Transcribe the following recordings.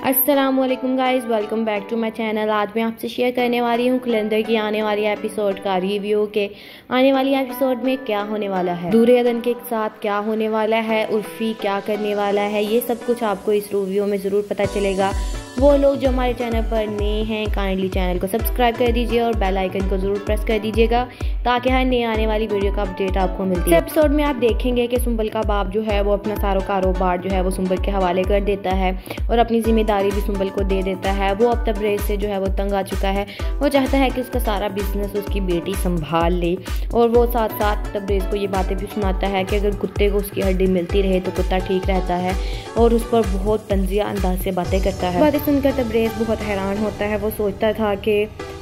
अस्सलामुअलैकुम guys, welcome back to my channel. आज मैं आपसे शेयर करने वाली हूँ कैलेंडर की आने वाली एपिसोड का रिव्यू के आने वाली एपिसोड में क्या होने वाला है, दूर अदन के साथ क्या होने वाला है, उर्फी क्या करने वाला है, ये सब कुछ आपको इस रिव्यू में ज़रूर पता चलेगा। वो लोग जो हमारे चैनल पर नए हैं काइंडली चैनल को सब्सक्राइब कर दीजिए और बेल आइकन को ज़रूर प्रेस कर दीजिएगा ताकि हर नई आने वाली वीडियो का अपडेट आपको मिलती है। इस एपिसोड में आप देखेंगे कि सुंबल का बाप जो है वो अपना सारा कारोबार जो है वो सुंबल के हवाले कर देता है और अपनी जिम्मेदारी भी सुंबल को दे देता है। वो अब तबरेज़ से जो है वो तंग आ चुका है। वो चाहता है कि उसका सारा बिजनेस उसकी बेटी संभाल ले और वो साथ साथ तबरेज़ को ये बातें भी सुनाता है कि अगर कुत्ते को उसकी हड्डी मिलती रहे तो कुत्ता ठीक रहता है और उस पर बहुत तंजिया अंदाज से बातें करता है। बातें सुनकर तबरेज़ बहुत हैरान होता है। वो सोचता था कि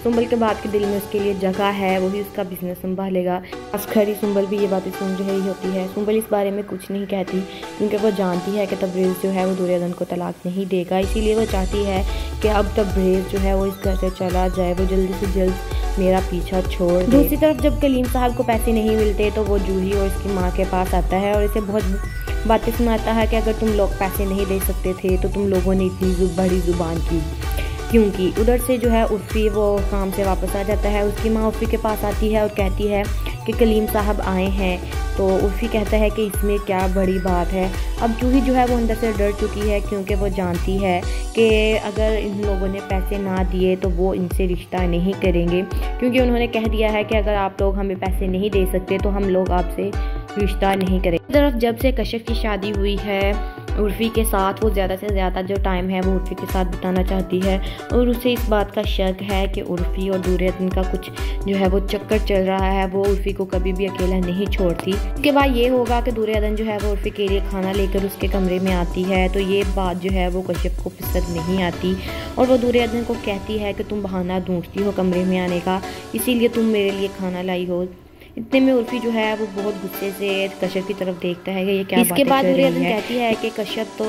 सुंबल के बाप के दिल में उसके लिए जगह है, वही उसका बिजनेस संभालेगा। असखरी सुंबल भी ये बातें सुन रही होती है। सुंबल इस बारे में कुछ नहीं कहती क्योंकि वो जानती है कि तबरेज़ जो है वो दूर अदन को तलाक नहीं देगा, इसीलिए वो चाहती है कि अब तबरेज़ जो है वो इस घर से चला जाए, वो जल्दी से जल्द मेरा पीछा छोड़ दे। दूसरी तरफ जब कलीम साहब को पैसे नहीं मिलते तो वो जूही और इसकी माँ के पास आता है और इसे बहुत बातें सुनाता है कि अगर तुम लोग पैसे नहीं दे सकते थे तो तुम लोगों ने इतनी बड़ी ज़ुबान की क्योंकि उधर से जो है उर्फी वो काम से वापस आ जाता है। उसकी माँ उर्फी के पास आती है और कहती है कि कलीम साहब आए हैं। तो उर्फी कहता है कि इसमें क्या बड़ी बात है। अब जूही जो है वो अंदर से डर चुकी है क्योंकि वो जानती है कि अगर इन लोगों ने पैसे ना दिए तो वो इनसे रिश्ता नहीं करेंगे क्योंकि उन्होंने कह दिया है कि अगर आप लोग हमें पैसे नहीं दे सकते तो हम लोग आपसे रिश्ता नहीं करेंगे। इस तरफ जब से कश्यप की शादी हुई है उर्फी के साथ, वो ज़्यादा से ज़्यादा जो टाइम है वो उर्फी के साथ बिताना चाहती है और उसे इस बात का शक है कि उर्फी और दूर अदन का कुछ जो है वो चक्कर चल रहा है। वो उर्फी को कभी भी अकेला नहीं छोड़ती। उसके बाद ये होगा कि दूर अदन जो है वो उर्फी के लिए खाना लेकर उसके कमरे में आती है तो ये बात जो है वो कश्यप को पसंद नहीं आती और वो दूर अदन को कहती है कि तुम बहाना ढूंढती हो कमरे में आने का, इसीलिए तुम मेरे लिए खाना लाई हो। इतने में उर्फी जो है वो बहुत गुस्से से कश्यप की तरफ देखता है कि ये क्या बातें कर रही है। इसके बाद दूर अदन कहती है कि कश्यप तो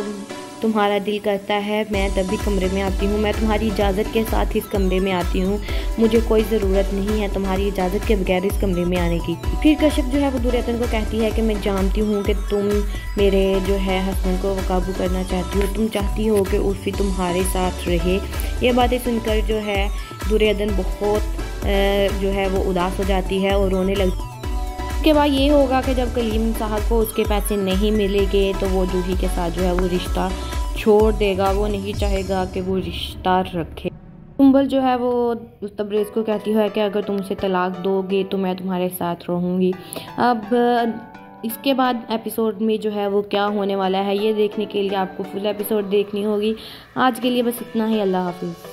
तुम्हारा दिल करता है मैं तब भी कमरे में आती हूँ, मैं तुम्हारी इजाज़त के साथ इस कमरे में आती हूँ, मुझे कोई ज़रूरत नहीं है तुम्हारी इजाज़त के बगैर इस कमरे में आने की। फिर कश्यप जो है वो दूर अदन को कहती है कि मैं जानती हूँ कि तुम मेरे जो है हस्बैंड को काबू करना चाहती हो, तुम चाहती हो कि उर्फी तुम्हारे साथ रहे। ये बातें सुनकर जो है दूर अदन बहुत जो है वो उदास हो जाती है और रोने लगती है। उसके बाद ये होगा कि जब कलीम साहब को उसके पैसे नहीं मिलेंगे तो वो जूही के साथ जो है वो रिश्ता छोड़ देगा। वो नहीं चाहेगा कि वो रिश्ता रखे। सुंबल जो है वो तबरेज़ को कहती है कि अगर तुम उसे तलाक दोगे तो मैं तुम्हारे साथ रहूँगी। अब इसके बाद एपिसोड में जो है वो क्या होने वाला है ये देखने के लिए आपको फुल एपिसोड देखनी होगी। आज के लिए बस इतना ही। अल्लाह हाफिज़।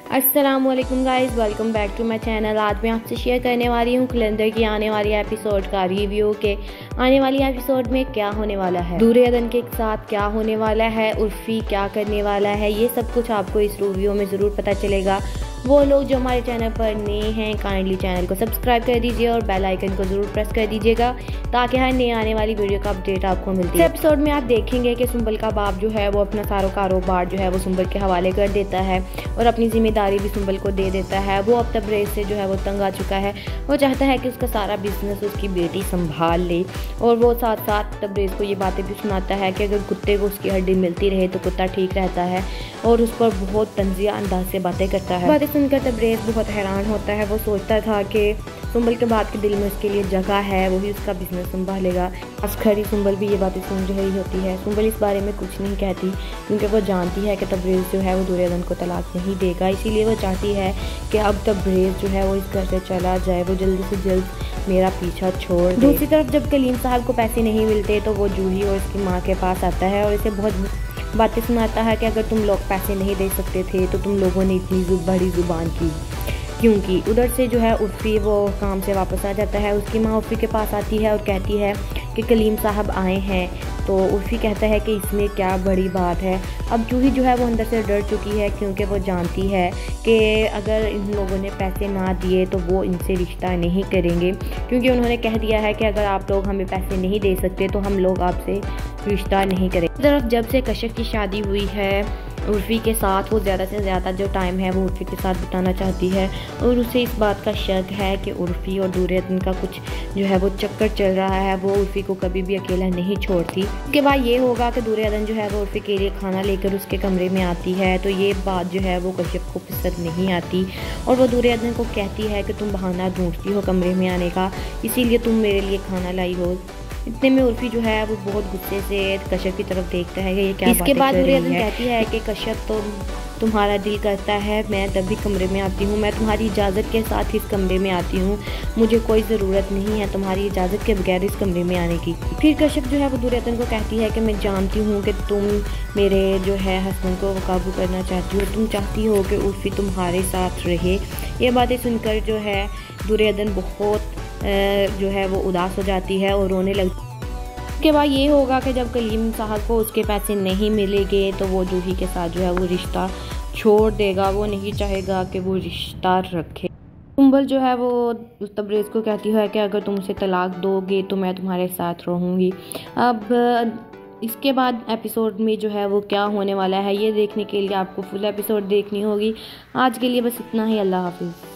अस्सलामुअलैकुम guys, welcome back to my channel. आज मैं आपसे शेयर करने वाली हूँ कैलेंडर की आने वाली एपिसोड का रिव्यू के आने वाली एपिसोड में क्या होने वाला है, दूर अदन के साथ क्या होने वाला है, उर्फी क्या करने वाला है, ये सब कुछ आपको इस रिव्यू में ज़रूर पता चलेगा। वो लोग जो हमारे चैनल पर नए हैं काइंडली चैनल को सब्सक्राइब कर दीजिए और बेल आइकन को ज़रूर प्रेस कर दीजिएगा ताकि हर नई आने वाली वीडियो का अपडेट आपको मिलती है। इस एपिसोड में आप देखेंगे कि सुंबल का बाप जो है वो अपना सारा कारोबार जो है वो सुंबल के हवाले कर देता है और अपनी जिम्मेदारी भी सुंबल को दे देता है। वो अब तबरेज़ से जो है वो तंग आ चुका है। वो चाहता है कि उसका सारा बिजनेस उसकी बेटी संभाल ले और वो साथ साथ तबरेज़ को ये बातें भी सुनाता है कि अगर कुत्ते को उसकी हड्डी मिलती रहे तो कुत्ता ठीक रहता है और उस पर बहुत तंजिया अंदाज से बातें करता है। बातें सुनकर तबरेज़ बहुत हैरान होता है। वो सोचता था कि सुंबल के बाप के दिल में उसके लिए जगह है, वही उसका बिजनेस संभालेगा। असखरी सुंबल भी ये बातें सुन रही होती है। सुंबल इस बारे में कुछ नहीं कहती क्योंकि वो जानती है कि तबरेज़ जो है वो दूर अदन को तलाक नहीं देगा, इसीलिए वो चाहती है कि अब तबरेज़ जो है वो इस घर से चला जाए, वो जल्दी से जल्द मेरा पीछा छोड़ दे। दूसरी तरफ जब कलीम साहब को पैसे नहीं मिलते तो वो जूही और इसकी माँ के पास आता है और इसे बहुत बातें सुनाता है कि अगर तुम लोग पैसे नहीं दे सकते थे तो तुम लोगों ने इतनी बड़ी ज़ुबान की क्योंकि उधर से जो है उर्फी वो काम से वापस आ जाता है। उसकी माँ उर्फी के पास आती है और कहती है कि कलीम साहब आए हैं। तो उर्फी कहता है कि इसमें क्या बड़ी बात है। अब जूही जो है वो अंदर से डर चुकी है क्योंकि वो जानती है कि अगर इन लोगों ने पैसे ना दिए तो वो इनसे रिश्ता नहीं करेंगे क्योंकि उन्होंने कह दिया है कि अगर आप लोग हमें पैसे नहीं दे सकते तो हम लोग आपसे रिश्ता नहीं करेंगे। तरफ जब से कश्यप की शादी हुई है उर्फ़ी के साथ वो ज़्यादा से ज़्यादा जो टाइम है वो उर्फ़ी के साथ बिताना चाहती है और उसे इस बात का शक है कि उर्फ़ी और दुर्योधन का कुछ जो है वो चक्कर चल रहा है। वो उर्फ़ी को कभी भी अकेला नहीं छोड़ती। उसके बाद ये होगा कि दुर्योधन जो है वो उर्फ़ी के लिए खाना लेकर उसके कमरे में आती है, तो ये बात जो है वो कश्यप को पसंद नहीं आती और वो दुर्योधन को कहती है कि तुम बहाना ढूंढती हो कमरे में आने का, इसीलिए तुम मेरे लिए खाना लाई हो। इतने में उर्फ़ी जो है वो बहुत गुस्से से कश्यप की तरफ देखता है कि ये क्या इसके बाद दुर्योधन कहती है कि कश्यप तुम्हारा दिल करता है मैं तभी कमरे में आती हूँ, मैं तुम्हारी इजाज़त के साथ इस कमरे में आती हूँ, मुझे कोई ज़रूरत नहीं है तुम्हारी इजाज़त के बगैर इस कमरे में आने की। फिर कश्यप जो है वो दुर्योधन को कहती है कि मैं जानती हूँ कि तुम मेरे जो है हस्बैंड को काबू करना चाहती हो, तुम चाहती हो कि उर्फ़ी तुम्हारे साथ रहे। ये बातें सुनकर जो है दुर्योधन बहुत जो है वो उदास हो जाती है और रोने लगती। उसके बाद ये होगा कि जब कलीम साहब को उसके पैसे नहीं मिलेंगे तो वो जूही के साथ जो है वो रिश्ता छोड़ देगा। वो नहीं चाहेगा कि वो रिश्ता रखे। सुंबल जो है वो तबरेज़ को कहती है कि अगर तुम उसे तलाक दोगे तो मैं तुम्हारे साथ रहूँगी। अब इसके बाद एपिसोड में जो है वो क्या होने वाला है ये देखने के लिए आपको फुल एपिसोड देखनी होगी। आज के लिए बस इतना ही। अल्लाह हाफिज़।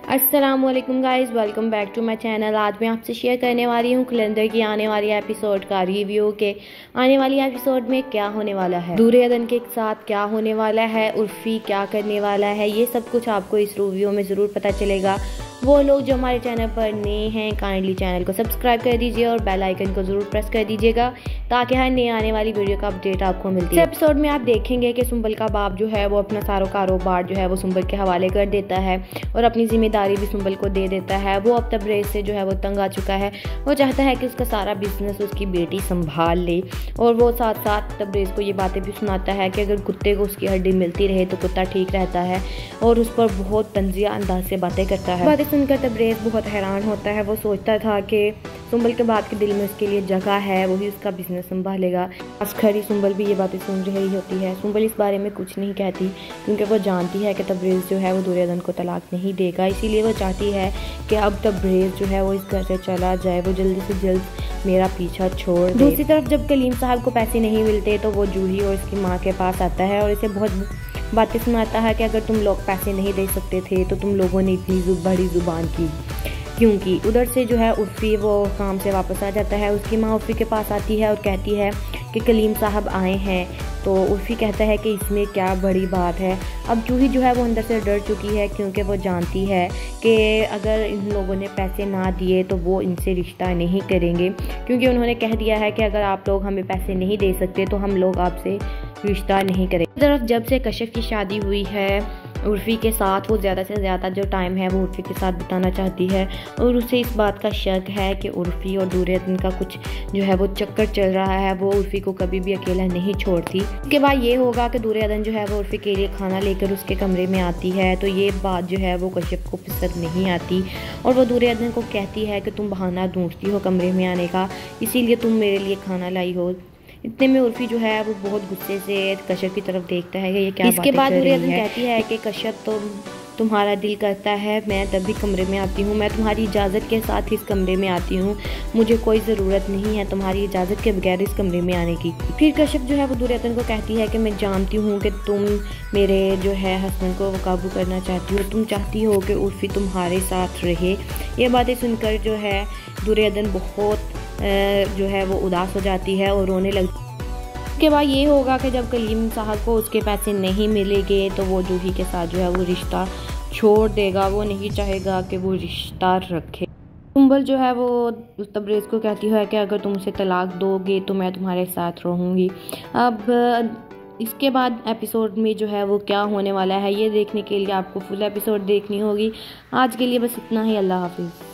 अस्सलाम वालेकुम guys, welcome back to my channel. आज मैं आपसे शेयर करने वाली हूँ कैलेंडर की आने वाली एपिसोड का रिव्यू के आने वाली एपिसोड में क्या होने वाला है, दुर्योधन के साथ क्या होने वाला है, उर्फ़ी क्या करने वाला है, ये सब कुछ आपको इस रिव्यू में ज़रूर पता चलेगा। वो लोग जो हमारे चैनल पर नए हैं काइंडली चैनल को सब्सक्राइब कर दीजिए और बेल आइकन को ज़रूर प्रेस कर दीजिएगा ताकि हर नई आने वाली वीडियो का अपडेट आपको मिलती है। इस एपिसोड में आप देखेंगे कि सुंबल का बाप जो है वो अपना सारा कारोबार जो है वो सुंबल के हवाले कर देता है और अपनी जिम्मेदारी भी सुंबल को दे देता है। वो अब तबरेज़ से जो है वो तंग आ चुका है। वो चाहता है कि उसका सारा बिजनेस उसकी बेटी संभाल ले और वो साथ साथ तबरेज़ को ये बातें भी सुनाता है कि अगर कुत्ते को उसकी हड्डी मिलती रहे तो कुत्ता ठीक रहता है और उस पर बहुत तंजिया अंदाज से बातें करता है। बातें सुनकर तबरेज़ बहुत हैरान होता है। वो सोचता था कि सुंबल के बाप के दिल में उसके लिए जगह है, वही उसका बिजनेस संभालेगा। खरी सुंबल भी ये बातें सुन रही होती है। सुंबल इस बारे में कुछ नहीं कहती क्योंकि वो जानती है कि तबरेज़ जो है वो दुर्योधन को तलाक नहीं देगा, इसीलिए वो चाहती है कि अब तबरेज़ जो है वो इस घर से चला जाए, वो जल्दी से जल्द मेरा पीछा छोड़ दे। दूसरी तरफ जब कलीम साहब को पैसे नहीं मिलते तो वो जूही और इसकी माँ के पास आता है और इसे बहुत बातें सुनाता है कि अगर तुम लोग पैसे नहीं दे सकते थे तो तुम लोगों ने इतनी बड़ी ज़ुबान की क्योंकि उधर से जो है उर्फ़ी वो काम से वापस आ जाता है। उसकी माँ उर्फ़ी के पास आती है और कहती है कि कलीम साहब आए हैं, तो उर्फ़ी कहता है कि इसमें क्या बड़ी बात है। अब जूही जो है वो अंदर से डर चुकी है क्योंकि वो जानती है कि अगर इन लोगों ने पैसे ना दिए तो वो इनसे रिश्ता नहीं करेंगे क्योंकि उन्होंने कह दिया है कि अगर आप लोग हमें पैसे नहीं दे सकते तो हम लोग आपसे रिश्ता नहीं करेंगे। इस तरफ जब से कश्यप की शादी हुई है उर्फ़ी के साथ वो ज़्यादा से ज़्यादा जो टाइम है वो उर्फ़ी के साथ बिताना चाहती है और उसे इस बात का शक है कि उर्फ़ी और दुर्योधन का कुछ जो है वो चक्कर चल रहा है। वो उर्फ़ी को कभी भी अकेला नहीं छोड़ती। उसके बाद ये होगा कि दुर्योधन जो है वो उर्फ़ी के लिए खाना लेकर उसके कमरे में आती है, तो ये बात जो है वो कश्यप को पसंद नहीं आती और वो दुर्योधन को कहती है कि तुम बहाना ढूंढती हो कमरे में आने का, इसीलिए तुम मेरे लिए खाना लाई हो। इतने में उर्फ़ी जो है वो बहुत गुस्से से कश्यप की तरफ देखता है कि ये क्या बातें कर रही है। इसके बाद दुर्योधन कहती है कि कश्यप तुम्हारा दिल करता है मैं तभी कमरे में आती हूँ, मैं तुम्हारी इजाज़त के साथ इस कमरे में आती हूँ, मुझे कोई ज़रूरत नहीं है तुम्हारी इजाज़त के बगैर इस कमरे में आने की। फिर कश्यप जो है वो दुर्योधन को कहती है कि मैं जानती हूँ कि तुम मेरे जो है हस्बैंड को काबू करना चाहती हो, तुम चाहती हो कि उर्फ़ी तुम्हारे साथ रहे। ये बातें सुनकर जो है दुर्योधन बहुत जो है वो उदास हो जाती है और रोने लगती। उसके बाद ये होगा कि जब कलीम साहब को उसके पैसे नहीं मिलेंगे तो वो जूही के साथ जो है वो रिश्ता छोड़ देगा। वो नहीं चाहेगा कि वो रिश्ता रखे। सुंबल जो है वो तबरेज़ को कहती है कि अगर तुम उसे तलाक दोगे तो मैं तुम्हारे साथ रहूँगी। अब इसके बाद एपिसोड में जो है वो क्या होने वाला है ये देखने के लिए आपको फुल एपिसोड देखनी होगी। आज के लिए बस इतना ही। अल्लाह हाफिज़।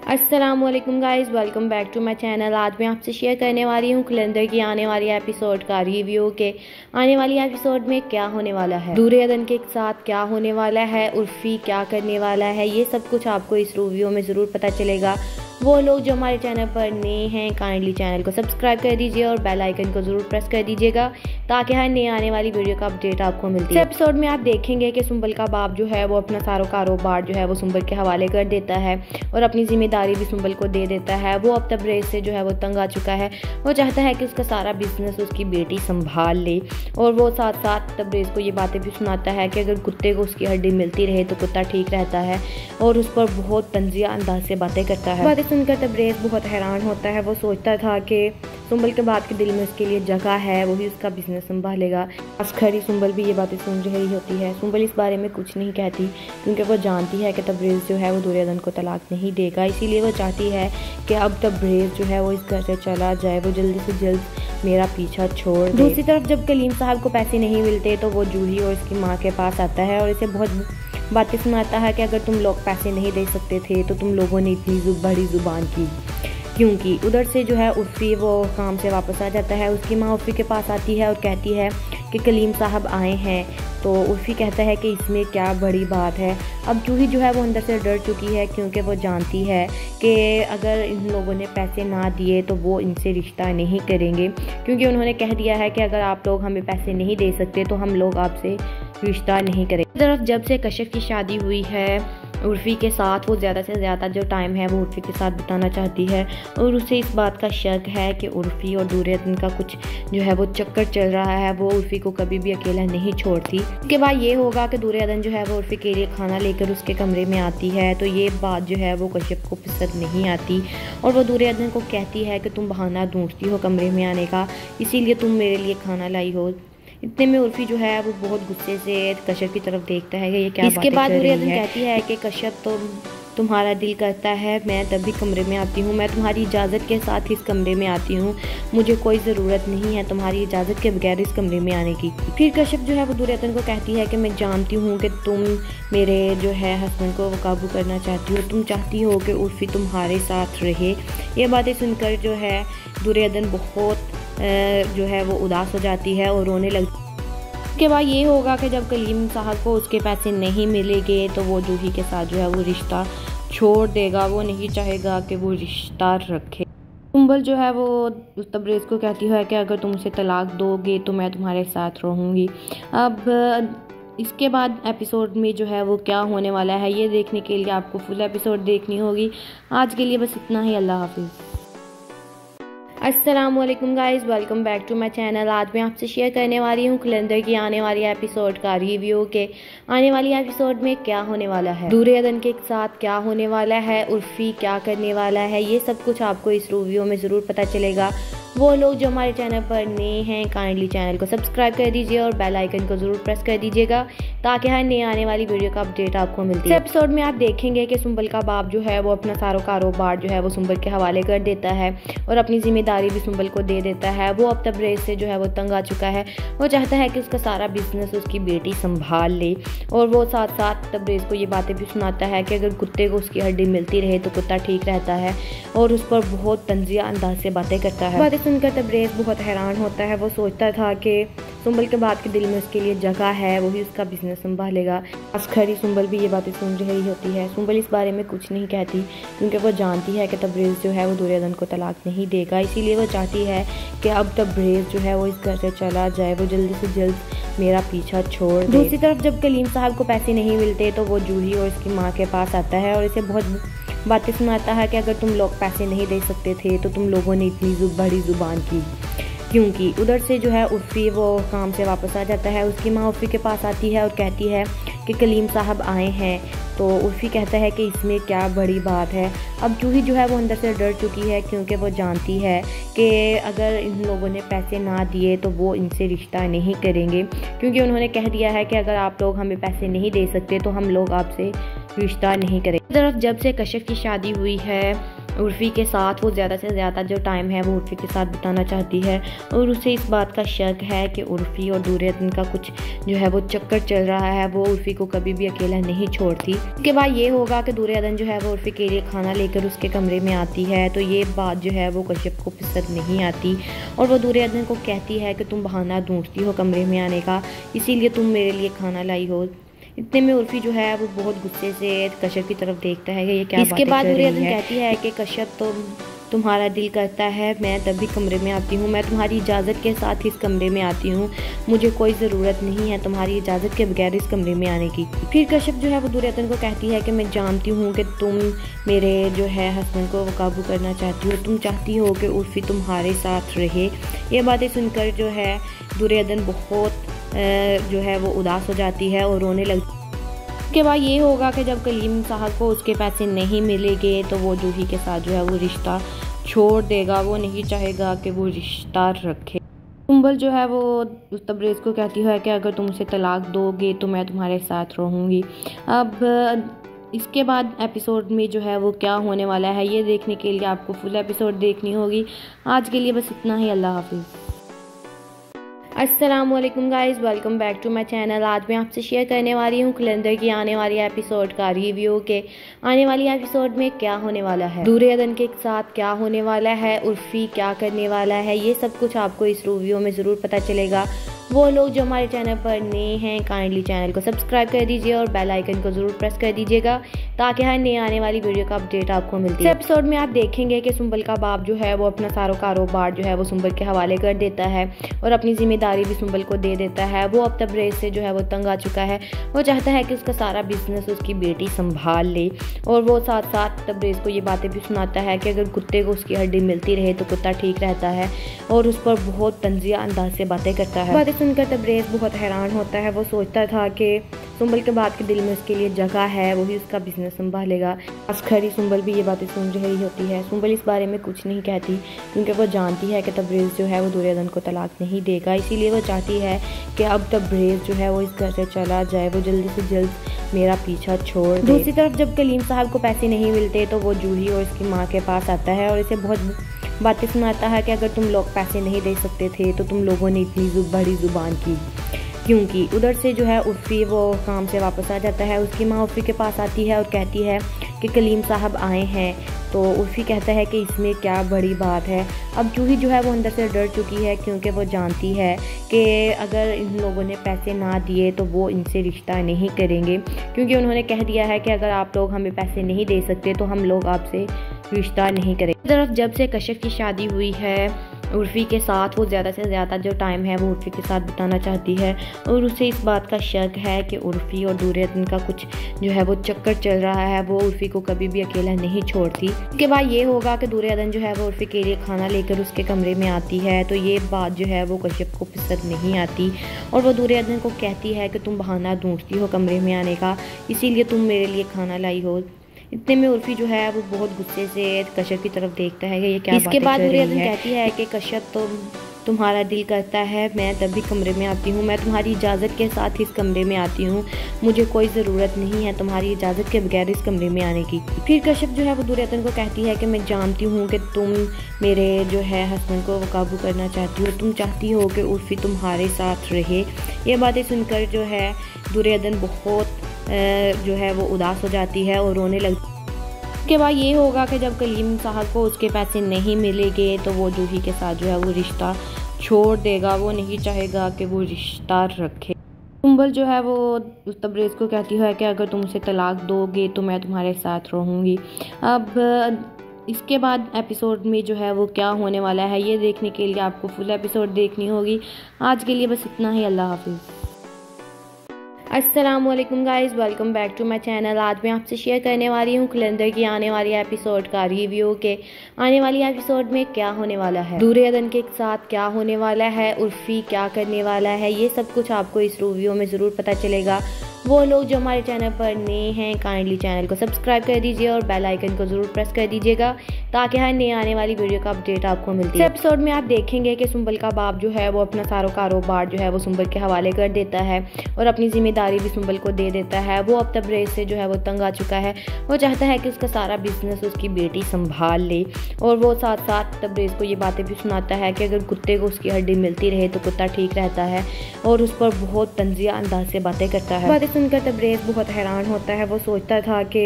अस्सलाम वालेकुम guys, welcome back to my channel. आज मैं आपसे शेयर करने वाली हूँ कैलेंडर की आने वाली एपिसोड का रिव्यू के आने वाली एपिसोड में क्या होने वाला है, दुर्योधन के साथ क्या होने वाला है, उर्फ़ी क्या करने वाला है, ये सब कुछ आपको इस रिव्यू में ज़रूर पता चलेगा। वो लोग जो हमारे चैनल पर नए हैं काइंडली चैनल को सब्सक्राइब कर दीजिए और बेल आइकन को ज़रूर प्रेस कर दीजिएगा ताकि हर नए आने वाली वीडियो का अपडेट आपको मिलती है। इस एपिसोड में आप देखेंगे कि सुंबल का बाप जो है वो अपना सारा कारोबार जो है वो सुंबल के हवाले कर देता है और अपनी जिम्मेदारी भी सुंबल को दे देता है। वो अब तबरेज़ से जो है वो तंग आ चुका है। वो चाहता है कि उसका सारा बिजनेस उसकी बेटी संभाल ले और वो साथ साथ तबरेज़ को ये बातें भी सुनाता है कि अगर कुत्ते को उसकी हड्डी मिलती रहे तो कुत्ता ठीक रहता है और उस पर बहुत तंजिया अंदाज से बातें करता है। बातें सुनकर तबरेज़ बहुत हैरान होता है। वो सोचता था कि सुंबल के बाप के दिल में उसके लिए जगह है, वही उसका बिजनेस संभालेगा। अस्खरी सुंबल भी ये बातें सुन रही होती है। सुंबल इस बारे में कुछ नहीं कहती क्योंकि वो जानती है कि तबरेज़ जो है वो दुर्योधन को तलाक नहीं देगा। इसीलिए वो चाहती है कि अब तबरेज़ जो है वो इस घर से चला जाए, वो जल्दी से जल्द मेरा पीछा छोड़ दे। दूसरी तरफ जब कलीम साहब को पैसे नहीं मिलते तो वो जूही और इसकी माँ के पास आता है और इसे बहुत बातें सुनाता है कि अगर तुम लोग पैसे नहीं दे सकते थे तो तुम लोगों ने इतनी बड़ी ज़ुबान की क्योंकि उधर से जो है उर्फ़ी वो काम से वापस आ जाता है। उसकी माँ उर्फ़ी के पास आती है और कहती है कि कलीम साहब आए हैं। तो उर्फ़ी कहता है कि इसमें क्या बड़ी बात है। अब जूही जो है वो अंदर से डर चुकी है क्योंकि वो जानती है कि अगर इन लोगों ने पैसे ना दिए तो वो इनसे रिश्ता नहीं करेंगे क्योंकि उन्होंने कह दिया है कि अगर आप लोग हमें पैसे नहीं दे सकते तो हम लोग आपसे रिश्ता नहीं करेंगे। तरफ जब से कश्यप की शादी हुई है उर्फ़ी के साथ वो ज़्यादा से ज़्यादा जो टाइम है वो उर्फ़ी के साथ बिताना चाहती है और उसे इस बात का शक है कि उर्फ़ी और दुर्योधन का कुछ जो है वो चक्कर चल रहा है। वो उर्फ़ी को कभी भी अकेला नहीं छोड़ती। उसके बाद ये होगा कि दुर्योधन जो है वो उर्फ़ी के लिए खाना लेकर उसके कमरे में आती है तो ये बात जो है वो कश्यप को पसंद नहीं आती और वो दुर्योधन को कहती है कि तुम बहाना ढूंढती हो कमरे में आने का, इसीलिए तुम मेरे लिए खाना लाई हो। इतने में उर्फ़ी जो है वो बहुत गुस्से से कश्यप की तरफ देखता है कि ये क्या बातें कर रही है। इसके बाद दुर्योधन कहती है कि कश्यप तो तुम्हारा दिल करता है मैं तभी कमरे में आती हूँ, मैं तुम्हारी इजाज़त के साथ इस कमरे में आती हूँ, मुझे कोई ज़रूरत नहीं है तुम्हारी इजाज़त के बगैर इस कमरे में आने की। फिर कश्यप जो है वो दुर्योधन को कहती है कि मैं जानती हूँ कि तुम मेरे जो है हस्बैंड को काबू करना चाहती हो, तुम चाहती हो कि उर्फ़ी तुम्हारे साथ रहे। ये बातें सुनकर जो है दुर्योधन बहुत जो है वो उदास हो जाती है और रोने लगती है। उसके बाद ये होगा कि जब कलीम साहब को उसके पैसे नहीं मिलेंगे तो वो जूही के साथ जो है वो रिश्ता छोड़ देगा। वो नहीं चाहेगा कि वो रिश्ता रखे। सुंबल जो है वो तबरेज़ को कहती है कि अगर तुम उसे तलाक दोगे तो मैं तुम्हारे साथ रहूँगी। अब इसके बाद एपिसोड में जो है वो क्या होने वाला है ये देखने के लिए आपको फुल एपिसोड देखनी होगी। आज के लिए बस इतना ही। अल्लाह हाफिज़। अस्सलाम वालेकुम guys, welcome back to my channel. आज मैं आपसे शेयर करने वाली हूँ कैलेंडर की आने वाली एपिसोड का रिव्यू के आने वाली एपिसोड में क्या होने वाला है, दुर्योधन के साथ क्या होने वाला है, उर्फ़ी क्या करने वाला है, ये सब कुछ आपको इस रिव्यू में ज़रूर पता चलेगा। वो लोग जो हमारे चैनल पर नए हैं काइंडली चैनल को सब्सक्राइब कर दीजिए और बेल आइकन को ज़रूर प्रेस कर दीजिएगा ताकि हर नए आने वाली वीडियो का अपडेट आपको मिलती है। इस एपिसोड में आप देखेंगे कि सुंबल का बाप जो है वो अपना सारा कारोबार जो है वो सुंबल के हवाले कर देता है और अपनी जिम्मेदारी भी सुंबल को दे देता है। वो अब तबरेज़ से जो है वो तंग आ चुका है। वो चाहता है कि उसका सारा बिजनेस उसकी बेटी संभाल ले और वो साथ साथ तबरेज़ को ये बातें भी सुनाता है कि अगर कुत्ते को उसकी हड्डी मिलती रहे तो कुत्ता ठीक रहता है और उस पर बहुत तंजिया अंदाज से बातें करता है। बातें सुनकर तबरेज़ बहुत हैरान होता है। वो सोचता था कि सुंबल के बाप के दिल में उसके लिए जगह है, वही उसका बिजनेस संभालेगा। अस्खरी सुंबल भी ये बातें सुन रही होती है। सुंबल इस बारे में कुछ नहीं कहती क्योंकि वो जानती है कि तबरेज़ जो है वो दुर्योधन को तलाक नहीं देगा। इसीलिए वो चाहती है कि अब तबरेज़ जो है वो इस घर से चला जाए, वो जल्दी से जल्द मेरा पीछा छोड़ दे। दूसरी तरफ जब कलीम साहब को पैसे नहीं मिलते तो वो जूही और इसकी माँ के पास आता है और इसे बहुत बातें सुनाता है कि अगर तुम लोग पैसे नहीं दे सकते थे तो तुम लोगों ने इतनी बड़ी ज़ुबान की क्योंकि उधर से जो है उर्फ़ी वो काम से वापस आ जाता है। उसकी माँ उर्फ़ी के पास आती है और कहती है कि कलीम साहब आए हैं। तो उर्फ़ी कहता है कि इसमें क्या बड़ी बात है। अब जूही जो है वो अंदर से डर चुकी है क्योंकि वो जानती है कि अगर इन लोगों ने पैसे ना दिए तो वो इनसे रिश्ता नहीं करेंगे क्योंकि उन्होंने कह दिया है कि अगर आप लोग हमें पैसे नहीं दे सकते तो हम लोग आपसे रिश्ता नहीं करेंगे। तरफ जब से कश्यप की शादी हुई है उर्फ़ी के साथ वो ज़्यादा से ज़्यादा जो टाइम है वो उर्फ़ी के साथ बिताना चाहती है और उसे इस बात का शक है कि उर्फ़ी और दुर्योधन का कुछ जो है वो चक्कर चल रहा है। वो उर्फ़ी को कभी भी अकेला नहीं छोड़ती। उसके बाद ये होगा कि दुर्योधन जो है वो उर्फ़ी के लिए खाना लेकर उसके कमरे में आती है तो ये बात जो है वो कश्यप को पसंद नहीं आती और वो दुर्योधन को कहती है कि तुम बहाना ढूंढती हो कमरे में आने का, इसीलिए तुम मेरे लिए खाना लाई हो। इतने में उर्फी जो है वो बहुत गुस्से से कश्यप की तरफ देखता है कि ये क्या बातें कर रही है। इसके बाद दुर्योधन कहती है कि कश्यप तो तुम्हारा दिल करता है मैं तभी कमरे में आती हूँ, मैं तुम्हारी इजाज़त के साथ इस कमरे में आती हूँ, मुझे कोई ज़रूरत नहीं है तुम्हारी इजाज़त के बगैर इस कमरे में आने की। फिर कश्यप जो है वो दुर्योधन को कहती है कि मैं जानती हूँ कि तुम मेरे जो है हस्बैंड को काबू करना चाहती हो, तुम चाहती हो कि उर्फी तुम्हारे साथ रहे। ये बातें सुनकर जो है दुर्योधन बहुत जो है वो उदास हो जाती है और रोने लगती है। उसके बाद ये होगा कि जब कलीम साहब को उसके पैसे नहीं मिलेंगे तो वो जूही के साथ जो है वो रिश्ता छोड़ देगा, वो नहीं चाहेगा कि वो रिश्ता रखे। सुंबल जो है वो तबरेज़ को कहती है कि अगर तुम उसे तलाक दोगे तो मैं तुम्हारे साथ रहूँगी। अब इसके बाद एपिसोड में जो है वो क्या होने वाला है ये देखने के लिए आपको फुल एपिसोड देखनी होगी। आज के लिए बस इतना ही, अल्लाह हाफिज़। अस्सलामुअलैकुम guys, welcome back to my channel. आज मैं आपसे शेयर करने वाली हूँ कैलेंडर की आने वाली एपिसोड का रिव्यू के आने वाली एपिसोड में क्या होने वाला है, दुर्योधन के साथ क्या होने वाला है, उर्फी क्या करने वाला है, ये सब कुछ आपको इस रिव्यू में ज़रूर पता चलेगा। वो लोग जो हमारे चैनल पर नए हैं काइंडली चैनल को सब्सक्राइब कर दीजिए और बेल आइकन को ज़रूर प्रेस कर दीजिएगा ताकि हर नए आने वाली वीडियो का अपडेट आपको मिलती है। इस एपिसोड में आप देखेंगे कि सुंबल का बाप जो है वो अपना सारा कारोबार जो है वो सुंबल के हवाले कर देता है और अपनी जिम्मेदारी भी सुंबल को दे देता है। वो अब तबरेज़ से जो है वो तंग आ चुका है, वो चाहता है कि उसका सारा बिजनेस उसकी बेटी संभाल ले और वो साथ साथ तबरेज़ को ये बातें भी सुनाता है कि अगर कुत्ते को उसकी हड्डी मिलती रहे तो कुत्ता ठीक रहता है और उस पर बहुत तंजिया अंदाज से बातें करता है। बातें सुनकर तबरेज़ बहुत हैरान होता है। वो सोचता था कि सुंबल के बाद के दिल में उसके लिए जगह है, वही उसका बिजनेस संभालेगा। खरी सुंबल भी ये बातें सुन रही होती है। सुंबल इस बारे में कुछ नहीं कहती क्योंकि वो जानती है कि तबरेज़ जो है वो दुर्योधन को तलाक नहीं देगा, इसीलिए वो चाहती है कि अब तबरेज़ जो है वो इस घर से चला जाए, वो जल्दी से जल्द मेरा पीछा छोड़ दे। दूसरी तरफ जब कलीम साहब को पैसे नहीं मिलते तो वो जूही और इसकी माँ के पास आता है और इसे बहुत बातें सुनाता है कि अगर तुम लोग पैसे नहीं दे सकते थे तो तुम लोगों ने इतनी बड़ी ज़ुबान की क्योंकि उधर से जो है उर्फी वो काम से वापस आ जाता है। उसकी माँ उर्फी के पास आती है और कहती है कि कलीम साहब आए हैं, तो उर्फी कहता है कि इसमें क्या बड़ी बात है। अब जूही जो है वो अंदर से डर चुकी है क्योंकि वो जानती है कि अगर इन लोगों ने पैसे ना दिए तो वो इनसे रिश्ता नहीं करेंगे क्योंकि उन्होंने कह दिया है कि अगर आप लोग हमें पैसे नहीं दे सकते तो हम लोग आपसे रिश्ता नहीं करेंगे। इस तरफ जब से कश्यप की शादी हुई है उर्फी के साथ, वो ज़्यादा से ज़्यादा जो टाइम है वो उर्फी के साथ बिताना चाहती है और उसे इस बात का शक है कि उर्फी और दुर्योधन का कुछ जो है वो चक्कर चल रहा है। वो उर्फी को कभी भी अकेला नहीं छोड़ती। उसके बाद ये होगा कि दुर्योधन जो है वो उर्फी के लिए खाना लेकर उसके कमरे में आती है, तो ये बात जो है वो कश्यप को पसंद नहीं आती और वो दुर्योधन को कहती है कि तुम बहाना ढूंढती हो कमरे में आने का, इसीलिए तुम मेरे लिए खाना लाई हो। इतने में उर्फी जो है वो बहुत गुस्से से कश्यप की तरफ देखता है कि ये क्या बातें कर रही है। इसके बाद दुर्योधन कहती है कि कश्यप तो तुम्हारा दिल करता है मैं तभी कमरे में आती हूँ, मैं तुम्हारी इजाज़त के साथ इस कमरे में आती हूँ, मुझे कोई ज़रूरत नहीं है तुम्हारी इजाज़त के बगैर इस कमरे में आने की। फिर कश्यप जो है वो दुर्योधन को कहती है कि मैं जानती हूँ कि तुम मेरे जो है हस्बैंड को काबू करना चाहती हो, तुम चाहती हो कि उर्फी तुम्हारे साथ रहे। ये बातें सुनकर जो है दुर्योधन बहुत जो है वो उदास हो जाती है और रोने लगती है। उसके बाद ये होगा कि जब कलीम साहब को उसके पैसे नहीं मिलेंगे तो वो जूही के साथ जो है वो रिश्ता छोड़ देगा, वो नहीं चाहेगा कि वो रिश्ता रखे। सुंबल जो है वो तबरेज़ को कहती है कि अगर तुम उसे तलाक दोगे तो मैं तुम्हारे साथ रहूँगी। अब इसके बाद एपिसोड में जो है वो क्या होने वाला है ये देखने के लिए आपको फुल एपिसोड देखनी होगी। आज के लिए बस इतना ही, अल्लाह हाफिज़। अस्सलामुअलैकुम guys, welcome back to my channel. आज मैं आपसे शेयर करने वाली हूँ कैलेंडर की आने वाली एपिसोड का रिव्यू के आने वाली एपिसोड में क्या होने वाला है, दुर्योधन के साथ क्या होने वाला है, उर्फी क्या करने वाला है, ये सब कुछ आपको इस रिव्यू में ज़रूर पता चलेगा। वो लोग जो हमारे चैनल पर नए हैं काइंडली चैनल को सब्सक्राइब कर दीजिए और बेल आइकन को ज़रूर प्रेस कर दीजिएगा ताकि हर नए आने वाली वीडियो का अपडेट आपको मिलती है। इस एपिसोड में आप देखेंगे कि सुंबल का बाप जो है वो अपना सारा कारोबार जो है वो सुंबल के हवाले कर देता है और अपनी जिम्मेदारी भी सुंबल को दे देता है। वो अब तबरेज़ से जो है वो तंग आ चुका है, वो चाहता है कि उसका सारा बिजनेस उसकी बेटी संभाल ले और वो साथ साथ तबरेज़ को ये बातें भी सुनाता है कि अगर कुत्ते को उसकी हड्डी मिलती रहे तो कुत्ता ठीक रहता है और उस पर बहुत तंजिया अंदाज से बातें करता है। बातें सुनकर तबरेज़ बहुत हैरान होता है। वो सोचता था कि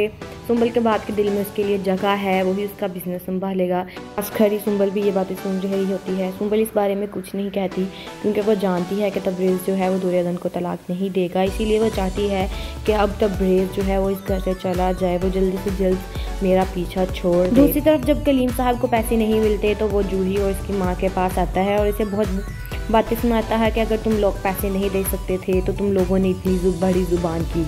सुंबल के बाद के दिल में उसके लिए जगह है, वही उसका बिजनेस बिजनेस संभालेगा। खरी सुंबल भी ये बातें सुन रही होती है। सुंबल इस बारे में कुछ नहीं कहती क्योंकि वो जानती है कि तबरेज़ जो है वो दुर्योधन को तलाक नहीं देगा, इसीलिए वो चाहती है कि अब तबरेज़ जो है वो इस घर से चला जाए, वो जल्दी से जल्द मेरा पीछा छोड़ दे। दूसरी तरफ जब कलीम साहब को पैसे नहीं मिलते तो वो जूही और इसकी माँ के पास आता है और इसे बहुत बातें सुनाता है कि अगर तुम लोग पैसे नहीं दे सकते थे तो तुम लोगों ने इतनी बड़ी ज़ुबान की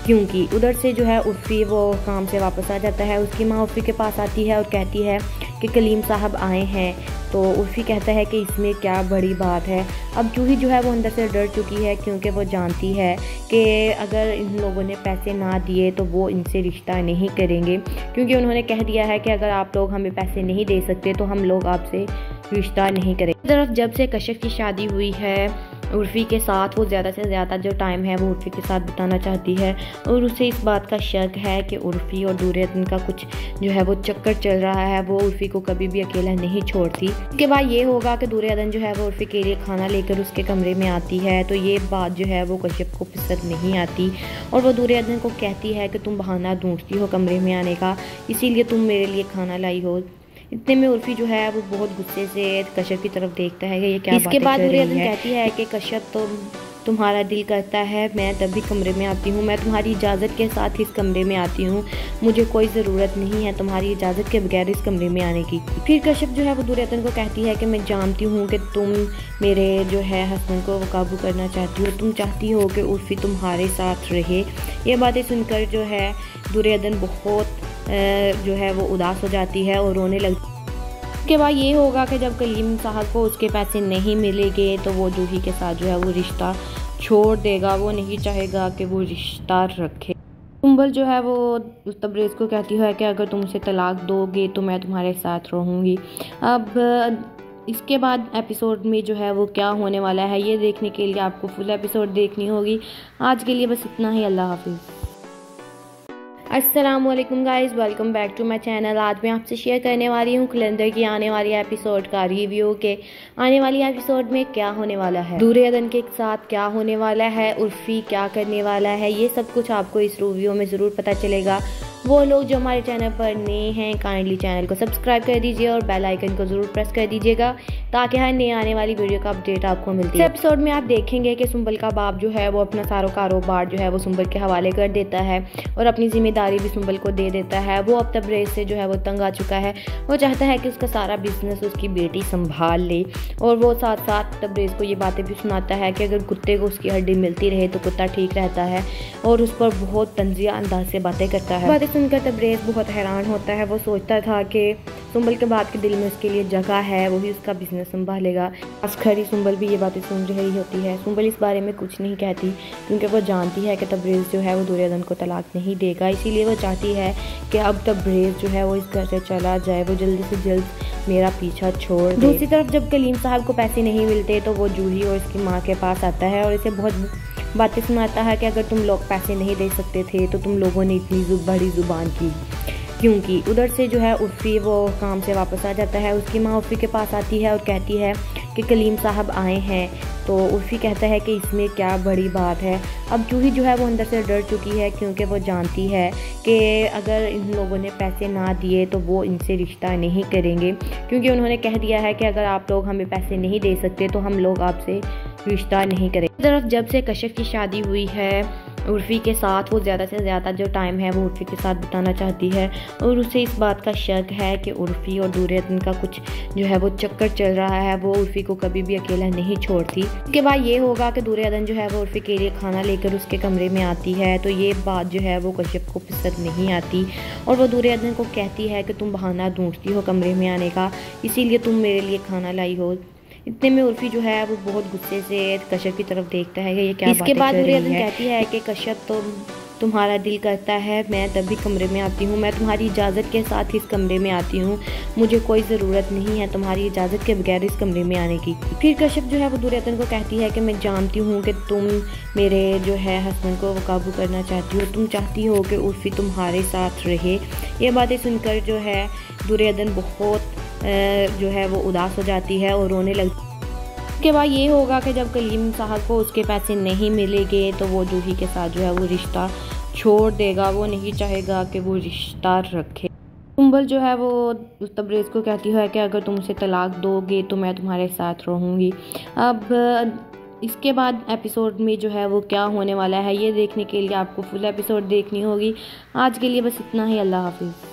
क्योंकि उधर से जो है उर्फ़ी वो काम से वापस आ जाता है। उसकी माँ उर्फ़ी के पास आती है और कहती है कि कलीम साहब आए हैं, तो उर्फ़ी कहता है कि इसमें क्या बड़ी बात है। अब जूही जो है वो अंदर से डर चुकी है क्योंकि वो जानती है कि अगर इन लोगों ने पैसे ना दिए तो वो इनसे रिश्ता नहीं करेंगे, क्योंकि उन्होंने कह दिया है कि अगर आप लोग हमें पैसे नहीं दे सकते तो हम लोग आपसे रिश्ता नहीं करेंगे। इस तरफ जब से कश्यप की शादी हुई है उर्फ़ी के साथ, वो ज़्यादा से ज़्यादा जो टाइम है वो उर्फ़ी के साथ बिताना चाहती है और उसे इस बात का शक है कि उर्फ़ी और दुर्योधन का कुछ जो है वो चक्कर चल रहा है। वो उर्फ़ी को कभी भी अकेला नहीं छोड़ती। इसके बाद ये होगा कि दुर्योधन जो है वो उर्फ़ी के लिए खाना लेकर उसके कमरे में आती है, तो ये बात जो है वो कश्यप को पसंद नहीं आती और वो दुर्योधन को कहती है कि तुम बहाना ढूंढती हो कमरे में आने का, इसीलिए तुम मेरे लिए खाना लाई हो। इतने में उर्फ़ी जो है वो बहुत गुस्से से कश्यप की तरफ देखता है कि ये क्या बातें कर रही है। इसके बाद दुर्योधन कहती है कि कश्यप तुम्हारा दिल करता है मैं तभी कमरे में आती हूँ, मैं तुम्हारी इजाज़त के साथ इस कमरे में आती हूँ, मुझे कोई ज़रूरत नहीं है तुम्हारी इजाज़त के बगैर इस कमरे में आने की। फिर कश्यप जो है वो दुर्योधन को कहती है कि मैं जानती हूँ कि तुम मेरे जो है हस्बैंड को काबू करना चाहती हो, तुम चाहती हो कि उर्फ़ी तुम्हारे साथ रहे। ये बातें सुनकर जो है दुर्योधन बहुत जो है वो उदास हो जाती है और रोने लगती है। उसके बाद ये होगा कि जब कलीम साहब को उसके पैसे नहीं मिलेंगे तो वो जूही के साथ जो है वो रिश्ता छोड़ देगा, वो नहीं चाहेगा कि वो रिश्ता रखे। सुंबल जो है वो तबरेज़ को कहती है कि अगर तुम उसे तलाक दोगे तो मैं तुम्हारे साथ रहूँगी। अब इसके बाद एपिसोड में जो है वो क्या होने वाला है ये देखने के लिए आपको फुल एपिसोड देखनी होगी। आज के लिए बस इतना ही। अल्लाह हाफिज़। अस्सलामुअलैकुम guys, welcome back to my channel. आज मैं आपसे शेयर करने वाली हूँ कैलेंडर की आने वाली एपिसोड का रिव्यू के आने वाली एपिसोड में क्या होने वाला है, दुर्योधन के साथ क्या होने वाला है, उर्फ़ी क्या करने वाला है, ये सब कुछ आपको इस रिव्यू में ज़रूर पता चलेगा। वो लोग जो हमारे चैनल पर नए हैं काइंडली चैनल को सब्सक्राइब कर दीजिए और बेल आइकन को ज़रूर प्रेस कर दीजिएगा ताकि हर नए आने वाली वीडियो का अपडेट आपको मिलती है। इस एपिसोड में आप देखेंगे कि सुंबल का बाप जो है वो अपना सारा कारोबार जो है वो सुंबल के हवाले कर देता है और अपनी जिम्मेदारी भी सुंबल को दे देता है। वो अब तबरेज़ से जो है वो तंग आ चुका है, वो चाहता है कि उसका सारा बिजनेस उसकी बेटी संभाल ले और वो साथ साथ तबरेज़ को ये बातें भी सुनाता है कि अगर कुत्ते को उसकी हड्डी मिलती रहे तो कुत्ता ठीक रहता है और उस पर बहुत तंजिया अंदाज से बातें करता है। बातें सुनकर तबरेज़ बहुत हैरान होता है। वो सोचता था कि सुंबल के बाप के दिल में उसके लिए जगह है, वही उसका बिजनेस संभालेगा। खरी सुंबल भी ये बातें सुन रही होती है। सुंबल इस बारे में कुछ नहीं कहती क्योंकि वो जानती है कि तबरेज़ जो है वो दुर्योधन को तलाक नहीं देगा, इसीलिए वो चाहती है कि अब तबरेज़ जो है वो इस घर से चला जाए, वो जल्दी से जल्द मेरा पीछा छोड़ दे। दूसरी तरफ जब कलीम साहब को पैसे नहीं मिलते तो वो जूही और इसकी माँ के पास आता है और इसे बहुत बातें सुनाता है कि अगर तुम लोग पैसे नहीं दे सकते थे तो तुम लोगों ने इतनी बड़ी ज़ुबान की क्योंकि उधर से जो है उर्फ़ी वो काम से वापस आ जाता है। उसकी माँ उर्फ़ी के पास आती है और कहती है कि कलीम साहब आए हैं, तो उर्फ़ी कहता है कि इसमें क्या बड़ी बात है। अब जूही जो है वो अंदर से डर चुकी है क्योंकि वो जानती है कि अगर इन लोगों ने पैसे ना दिए तो वो इनसे रिश्ता नहीं करेंगे, क्योंकि उन्होंने कह दिया है कि अगर आप लोग हमें पैसे नहीं दे सकते तो हम लोग आपसे रिश्ता नहीं करेंगे। इस तरफ जब से कश्यप की शादी हुई है उर्फ़ी के साथ, वो ज़्यादा से ज़्यादा जो टाइम है वो उर्फ़ी के साथ बिताना चाहती है और उसे इस बात का शक है कि उर्फ़ी और दुर्योधन का कुछ जो है वो चक्कर चल रहा है। वो उर्फ़ी को कभी भी अकेला नहीं छोड़ती। इसके बाद ये होगा कि दुर्योधन जो है वो उर्फ़ी के लिए खाना लेकर उसके कमरे में आती है, तो ये बात जो है वो कश्यप को पसंद नहीं आती और वो दुर्योधन को कहती है कि तुम बहाना ढूंढती हो कमरे में आने का, इसीलिए तुम मेरे लिए खाना लाई हो। इतने में उर्फ़ी जो है वो बहुत गुस्से से कश्यप की तरफ देखता है कि ये क्या बातें कर रही है। इसके बाद दुर्योधन कहती है कि कश्यप तुम्हारा दिल करता है मैं तभी कमरे में आती हूँ, मैं तुम्हारी इजाज़त के साथ इस कमरे में आती हूँ, मुझे कोई ज़रूरत नहीं है तुम्हारी इजाज़त के बगैर इस कमरे में आने की। फिर कश्यप जो है वो दुर्योधन को कहती है कि मैं जानती हूँ कि तुम मेरे जो है हस्बैंड को काबू करना चाहती हो, तुम चाहती हो कि उर्फ़ी तुम्हारे साथ रहे। ये बातें सुनकर जो है दुर्योधन बहुत जो है वो उदास हो जाती है और रोने लगती है। उसके बाद ये होगा कि जब कलीम साहब को उसके पैसे नहीं मिलेंगे तो वो जूही के साथ जो है वो रिश्ता छोड़ देगा, वो नहीं चाहेगा कि वो रिश्ता रखे। सुंबल जो है वो उस तबरेज़ को कहती है कि अगर तुम उसे तलाक दोगे तो मैं तुम्हारे साथ रहूँगी। अब इसके बाद एपिसोड में जो है वो क्या होने वाला है, ये देखने के लिए आपको फुल एपिसोड देखनी होगी। आज के लिए बस इतना ही। अल्लाह हाफिज़।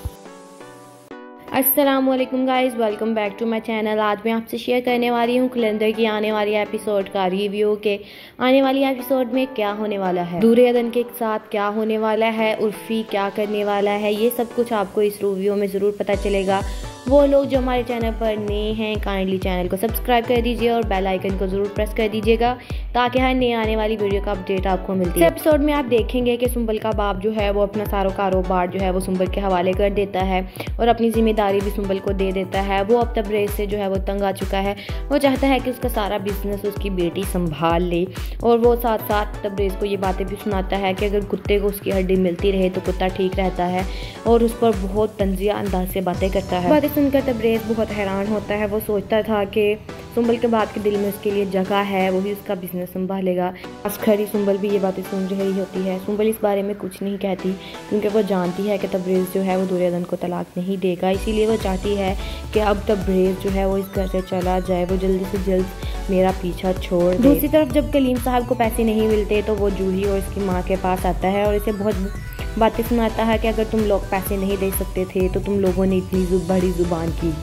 अस्सलाम वालेकुम guys, welcome back to my channel. आज मैं आपसे शेयर करने वाली हूँ कैलेंडर की आने वाली एपिसोड का रिव्यू के आने वाली एपिसोड में क्या होने वाला है, दूरे अदन के साथ क्या होने वाला है, उर्फी क्या करने वाला है, ये सब कुछ आपको इस रिव्यू में ज़रूर पता चलेगा। वो लोग जो हमारे चैनल पर नए हैं काइंडली चैनल को सब्सक्राइब कर दीजिए और बेल आइकन को ज़रूर प्रेस कर दीजिएगा ताकि हर नए आने वाली वीडियो का अपडेट आपको मिलती है। इस एपिसोड में आप देखेंगे कि सुंबल का बाप जो है वो अपना सारा कारोबार जो है वो सुंबल के हवाले कर देता है और अपनी जिम्मेदारी भी सुंबल को दे देता है। वो अब तबरेज़ से जो है वो तंग आ चुका है। वो चाहता है कि उसका सारा बिजनेस उसकी बेटी संभाल ले और वो साथ साथ तबरेज़ को ये बातें भी सुनाता है कि अगर कुत्ते को उसकी हड्डी मिलती रहे तो कुत्ता ठीक रहता है और उस पर बहुत तंजिया अंदाज से बातें करता है। बातें सुनकर तबरेज़ बहुत हैरान होता है। वो सोचता था कि सुंबल के बाप के दिल में उसके लिए जगह है, वही उसका बिजनेस संभालेगा। आखिरी सुंबल भी ये बातें सुन रही होती है। सुंबल इस बारे में कुछ नहीं कहती क्योंकि वो जानती है कि तबरेज़ जो है वो दूरे अदन को तलाक नहीं देगा। इसीलिए वो चाहती है कि अब तबरेज़ जो है वो इस घर से चला जाए, वो जल्दी से जल्द मेरा पीछा छोड़ दे। दूसरी तरफ जब कलीम साहब को पैसे नहीं मिलते तो वो जूही और इसकी माँ के पास आता है और इसे बहुत बातें सुनाता है कि अगर तुम लोग पैसे नहीं दे सकते थे तो तुम लोगों ने इतनी बड़ी ज़ुबान की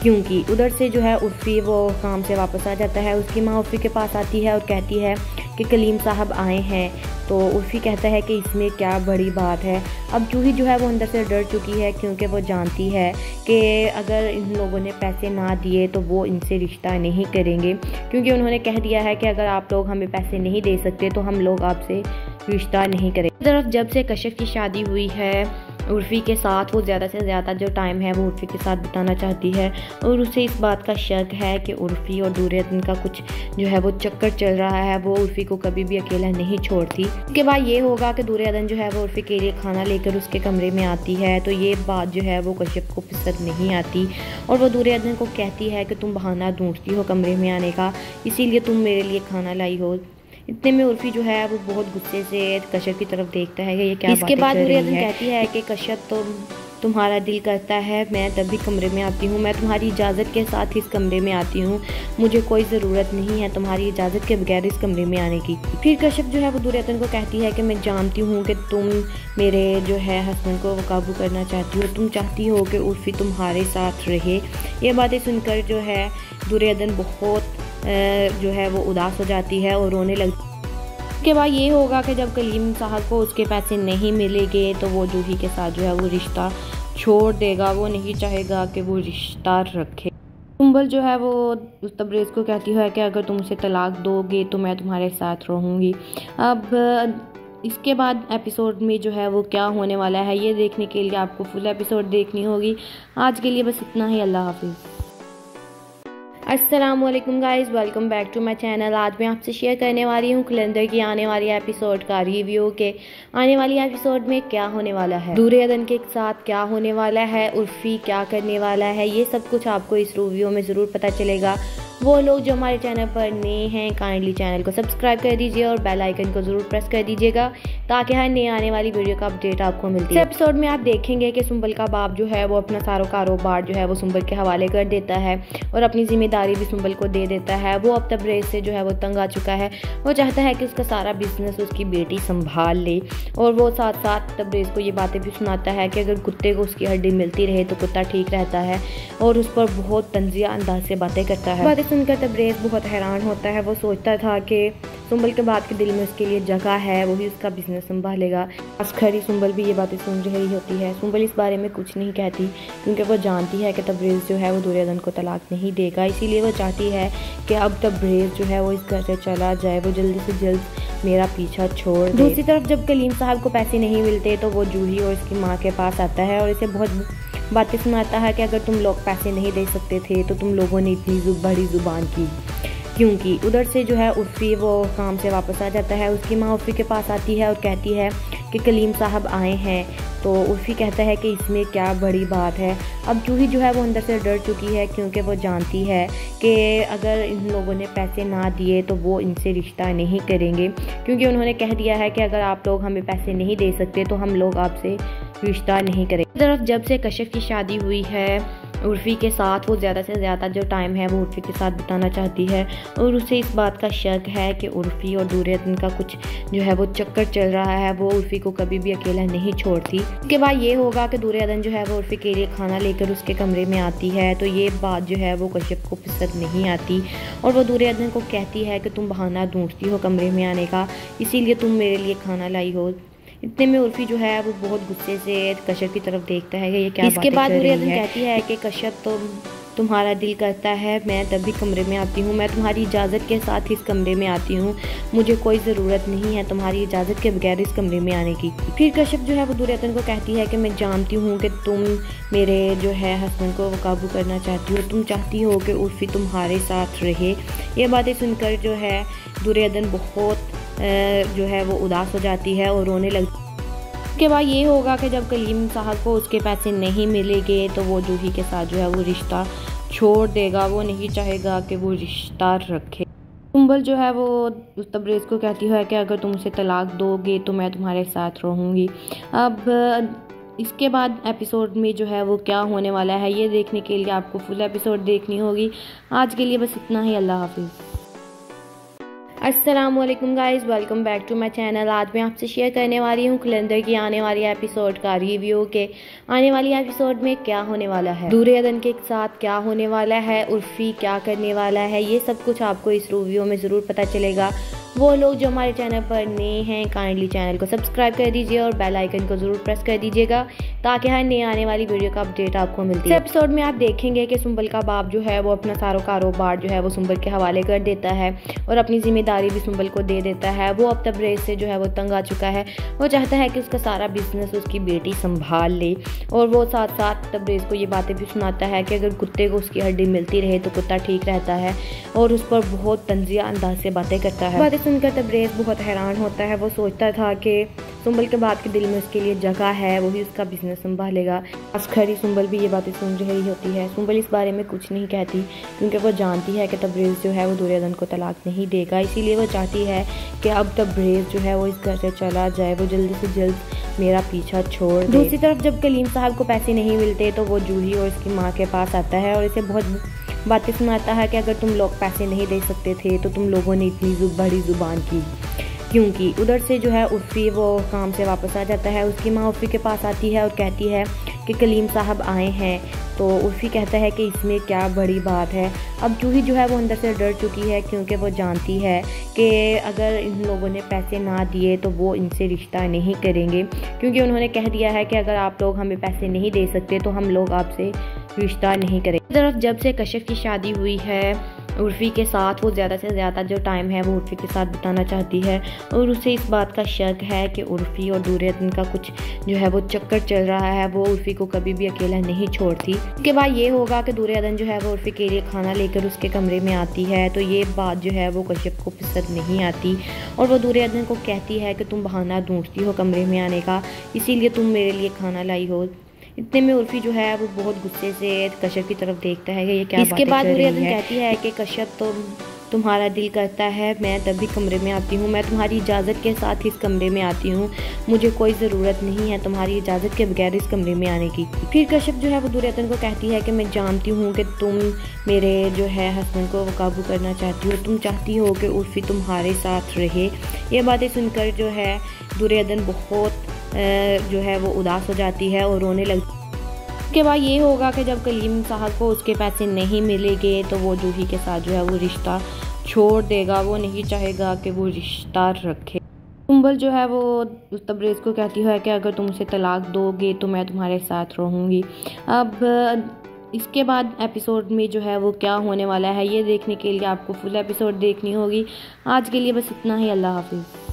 क्योंकि उधर से जो है उर्फी वो काम से वापस आ जाता है। उसकी माँ उर्फी के पास आती है और कहती है कि कलीम साहब आए हैं। तो उर्फी कहता है कि इसमें क्या बड़ी बात है। अब जूही जो है वो अंदर से डर चुकी है क्योंकि वो जानती है कि अगर इन लोगों ने पैसे ना दिए तो वो इनसे रिश्ता नहीं करेंगे क्योंकि उन्होंने कह दिया है कि अगर आप लोग हमें पैसे नहीं दे सकते तो हम लोग आपसे रिश्ता नहीं करेंगे। इस तरफ जब से कश्यप की शादी हुई है उर्फी के साथ, वो ज़्यादा से ज़्यादा जो टाइम है वो उर्फी के साथ बिताना चाहती है और उसे इस बात का शक है कि उर्फी और दूरे अदन का कुछ जो है वो चक्कर चल रहा है। वो उर्फी को कभी भी अकेला नहीं छोड़ती। उसके बाद ये होगा कि दूरे अदन जो है वो उर्फी के लिए खाना लेकर उसके कमरे में आती है तो ये बात जो है वो कश्यप को पसंद नहीं आती और वो दूरे अदन को कहती है कि तुम बहाना ढूंढती हो कमरे में आने का, इसीलिए तुम मेरे लिए खाना लाई हो। इतने में उर्फी जो है वो बहुत गुस्से से कश्यप की तरफ देखता है कि ये क्या इसके बाद दूरे अदन कहती है कि कश्यप तो तुम्हारा दिल करता है मैं तभी कमरे में आती हूँ, मैं तुम्हारी इजाज़त के साथ इस कमरे में आती हूँ, मुझे कोई ज़रूरत नहीं है तुम्हारी इजाज़त के बगैर इस कमरे में आने की। फिर कश्यप जो है वो दूरे अदन को कहती है कि मैं जानती हूँ कि तुम मेरे जो है हस्बैंड को काबू करना चाहती हो, तुम चाहती हो कि उर्फी तुम्हारे साथ रहे। ये बातें सुनकर जो है दूरे अदन बहुत जो है वो उदास हो जाती है और रोने लगती है। उसके बाद ये होगा कि जब कलीम साहब को उसके पैसे नहीं मिलेंगे तो वो जूही के साथ जो है वो रिश्ता छोड़ देगा। वो नहीं चाहेगा कि वो रिश्ता रखे। सुंबल जो है वो उस तबरेज़ को कहती है कि अगर तुम उसे तलाक दोगे तो मैं तुम्हारे साथ रहूँगी। अब इसके बाद एपिसोड में जो है वो क्या होने वाला है, ये देखने के लिए आपको फुल एपिसोड देखनी होगी। आज के लिए बस इतना ही। अल्लाह हाफिज़। अस्सलाम वालेकुम guys, welcome back to my channel. आज मैं आपसे शेयर करने वाली हूँ कैलेंडर की आने वाली एपिसोड का रिव्यू के आने वाली एपिसोड में क्या होने वाला है, दूरे अदन के साथ क्या होने वाला है, उर्फी क्या करने वाला है, ये सब कुछ आपको इस रिव्यू में ज़रूर पता चलेगा। वो लोग जो हमारे चैनल पर नए हैं काइंडली चैनल को सब्सक्राइब कर दीजिए और बेल आइकन को ज़रूर प्रेस कर दीजिएगा ताकि हर नए आने वाली वीडियो का अपडेट आपको मिलती है। इस एपिसोड में आप देखेंगे कि सुंबल का बाप जो है वो अपना सारा कारोबार जो है वो सुंबल के हवाले कर देता है और अपनी जिम्मेदारी भी सुंबल को दे देता है। वो अब तबरेज़ से जो है वो तंग आ चुका है। वो चाहता है कि उसका सारा बिजनेस उसकी बेटी संभाल ले और वो साथ साथ तबरेज़ को ये बातें भी सुनाता है कि अगर कुत्ते को उसकी हड्डी मिलती रहे तो कुत्ता ठीक रहता है और उस पर बहुत तंजिया अंदाज से बातें करता है। बातें सुनकर तबरेज़ बहुत हैरान होता है। वो सोचता था कि सुंबल के बाप के दिल में उसके लिए जगह है, वही उसका बिजनेस संभालेगा। आखिरी सुंबल भी ये बातें सुन रही होती है। सुंबल इस बारे में कुछ नहीं कहती क्योंकि वो जानती है कि तबरेज़ जो है वो दूरे अदन को तलाक नहीं देगा। इसीलिए वो चाहती है कि अब तबरेज़ जो है वो इस घर से चला जाए, वो जल्दी से जल्द मेरा पीछा छोड़ दे। दूसरी तरफ जब कलीम साहब को पैसे नहीं मिलते तो वो जूही और इसकी माँ के पास आता है और इसे बहुत बातें सुनाता है कि अगर तुम लोग पैसे नहीं दे सकते थे तो तुम लोगों ने इतनी बड़ी ज़ुबान की क्योंकि उधर से जो है उर्फी वो काम से वापस आ जाता है। उसकी माँ उर्फी के पास आती है और कहती है कि कलीम साहब आए हैं। तो उर्फी कहता है कि इसमें क्या बड़ी बात है। अब जूही जो है वो अंदर से डर चुकी है क्योंकि वो जानती है कि अगर इन लोगों ने पैसे ना दिए तो वो इनसे रिश्ता नहीं करेंगे क्योंकि उन्होंने कह दिया है कि अगर आप लोग हमें पैसे नहीं दे सकते तो हम लोग आपसे रिश्ता नहीं करेगा। तरफ जब से कश्यप की शादी हुई है उर्फी के साथ, वो ज़्यादा से ज़्यादा जो टाइम है वो उर्फी के साथ बिताना चाहती है और उसे इस बात का शक है कि उर्फी और दुर्योधन का कुछ जो है वो चक्कर चल रहा है। वो उर्फी को कभी भी अकेला नहीं छोड़ती। उसके बाद ये होगा कि दुर्योधन जो है वो उर्फी के लिए खाना लेकर उसके कमरे में आती है, तो ये बात जो है वो कश्यप को पसंद नहीं आती और वो दुर्योधन को कहती है कि तुम बहाना ढूंढती हो कमरे में आने का, इसीलिए तुम मेरे लिए खाना लाई हो। इतने में उर्फी जो है वो बहुत गुस्से से कश्यप की तरफ देखता है कि ये क्या इसके बाद दुर्योधन कहती है कि कश्यप तुम्हारा दिल करता है मैं तभी कमरे में आती हूँ, मैं तुम्हारी इजाज़त के साथ इस कमरे में आती हूँ, मुझे कोई ज़रूरत नहीं है तुम्हारी इजाज़त के बगैर इस कमरे में आने की। फिर कश्यप जो है वो दुर्योधन को कहती है कि मैं जानती हूँ कि तुम मेरे जो है हस्बैंड को काबू करना चाहती हो, तुम चाहती हो कि उर्फी तुम्हारे साथ रहे। ये बातें सुनकर जो है दुर्योधन बहुत जो है वो उदास हो जाती है और रोने लगती है। उसके बाद ये होगा कि जब कलीम साहब को उसके पैसे नहीं मिलेंगे तो वो जूही के साथ जो है वो रिश्ता छोड़ देगा। वो नहीं चाहेगा कि वो रिश्ता रखे। सुंबल जो है वो उस तबरेज़ को कहती है कि अगर तुम उसे तलाक दोगे तो मैं तुम्हारे साथ रहूँगी। अब इसके बाद एपिसोड में जो है वो क्या होने वाला है ये देखने के लिए आपको फुल एपिसोड देखनी होगी। आज के लिए बस इतना ही। अल्लाह हाफिज़। अस्सलाम वालेकुम guys, welcome back to my channel. आज मैं आपसे शेयर करने वाली हूँ कैलेंडर की आने वाली एपिसोड का रिव्यू के आने वाली एपिसोड में क्या होने वाला है, दुर्योधन के साथ क्या होने वाला है, उर्फी क्या करने वाला है, ये सब कुछ आपको इस रिव्यू में ज़रूर पता चलेगा। वो लोग जो हमारे चैनल पर नए हैं काइंडली चैनल को सब्सक्राइब कर दीजिए और बेल आइकन को ज़रूर प्रेस कर दीजिएगा ताकि हर नए आने वाली वीडियो का अपडेट आपको मिलती है। इस एपिसोड में आप देखेंगे कि सुंबल का बाप जो है वो अपना सारा कारोबार जो है वो सुंबल के हवाले कर देता है और अपनी जिम्मेदारी भी सुंबल को दे देता है। वो अब तबरेज़ से जो है वो तंग आ चुका है। वो चाहता है कि उसका सारा बिजनेस उसकी बेटी संभाल ले और वो साथ साथ तबरेज़ को ये बातें भी सुनाता है कि अगर कुत्ते को उसकी हड्डी मिलती रहे तो कुत्ता ठीक रहता है और उस पर बहुत तंजिया अंदाज से बातें करता है। बातें सुनकर तबरेज़ बहुत हैरान होता है। वो सोचता था कि सुंबल के बाप के दिल में उसके लिए जगह है, वही उसका बिजनेस संभालेगा। खरी सुंबल भी ये बातें सुन रही होती है। सुंबल इस बारे में कुछ नहीं कहती क्योंकि वो जानती है कि तबरेज़ जो है वो दुर्योधन को तलाक नहीं देगा, इसीलिए वो चाहती है कि अब तबरेज़ जो है वो इस घर से चला जाए, वो जल्दी से जल्द मेरा पीछा छोड़ दे। दूसरी तरफ जब कलीम साहब को पैसे नहीं मिलते तो वो जूही और उसकी माँ के पास आता है और इसे बहुत बातें सुनाता है कि अगर तुम लोग पैसे नहीं दे सकते थे तो तुम लोगों ने इतनी बड़ी जुबान की क्योंकि उधर से जो है उर्फी वो काम से वापस आ जाता है। उसकी माँ उर्फी के पास आती है और कहती है कि कलीम साहब आए हैं, तो उर्फी कहता है कि इसमें क्या बड़ी बात है। अब जूही जो है वो अंदर से डर चुकी है क्योंकि वो जानती है कि अगर इन लोगों ने पैसे ना दिए तो वो इनसे रिश्ता नहीं करेंगे, क्योंकि उन्होंने कह दिया है कि अगर आप लोग हमें पैसे नहीं दे सकते तो हम लोग आपसे रिश्ता नहीं करेंगे। तरफ जब से कश्यप की शादी हुई है उर्फी के साथ, वो ज़्यादा से ज़्यादा जो टाइम है वो उर्फी के साथ बिताना चाहती है और उसे इस बात का शक है कि उर्फी और दुर्योधन का कुछ जो है वो चक्कर चल रहा है। वो उर्फी को कभी भी अकेला नहीं छोड़ती। उसके बाद ये होगा कि दुर्योधन जो है वो उर्फी के लिए खाना लेकर उसके कमरे में आती है, तो ये बात जो है वो कश्यप को पसंद नहीं आती और वो दुर्योधन को कहती है कि तुम बहाना ढूंढती हो कमरे में आने का, इसीलिए तुम मेरे लिए खाना लाई हो। इतने में उर्फी जो है वो बहुत गुस्से से कश्यप की तरफ देखता है कि ये क्या इसके बाद दुर्योधन कहती है कि कश्यप तुम्हारा दिल करता है मैं तभी कमरे में आती हूँ, मैं तुम्हारी इजाज़त के साथ इस कमरे में आती हूँ, मुझे कोई ज़रूरत नहीं है तुम्हारी इजाज़त के बगैर इस कमरे में आने की। फिर कश्यप जो है वो दुर्योधन को कहती है कि मैं जानती हूँ कि तुम मेरे जो है हस्बैंड को काबू करना चाहती हो, तुम चाहती हो कि उर्फी तुम्हारे साथ रहे। ये बातें सुनकर जो है दुर्योधन बहुत जो है वो उदास हो जाती है और रोने लगती है। उसके बाद ये होगा कि जब कलीम साहब को उसके पैसे नहीं मिलेंगे तो वो जूही के साथ जो है वो रिश्ता छोड़ देगा। वो नहीं चाहेगा कि वो रिश्ता रखे। सुंबल जो है वो उस तबरेज़ को कहती है कि अगर तुम उसे तलाक दोगे तो मैं तुम्हारे साथ रहूँगी। अब इसके बाद एपिसोड में जो है वो क्या होने वाला है ये देखने के लिए आपको फुल एपिसोड देखनी होगी। आज के लिए बस इतना ही। अल्लाह हाफिज़।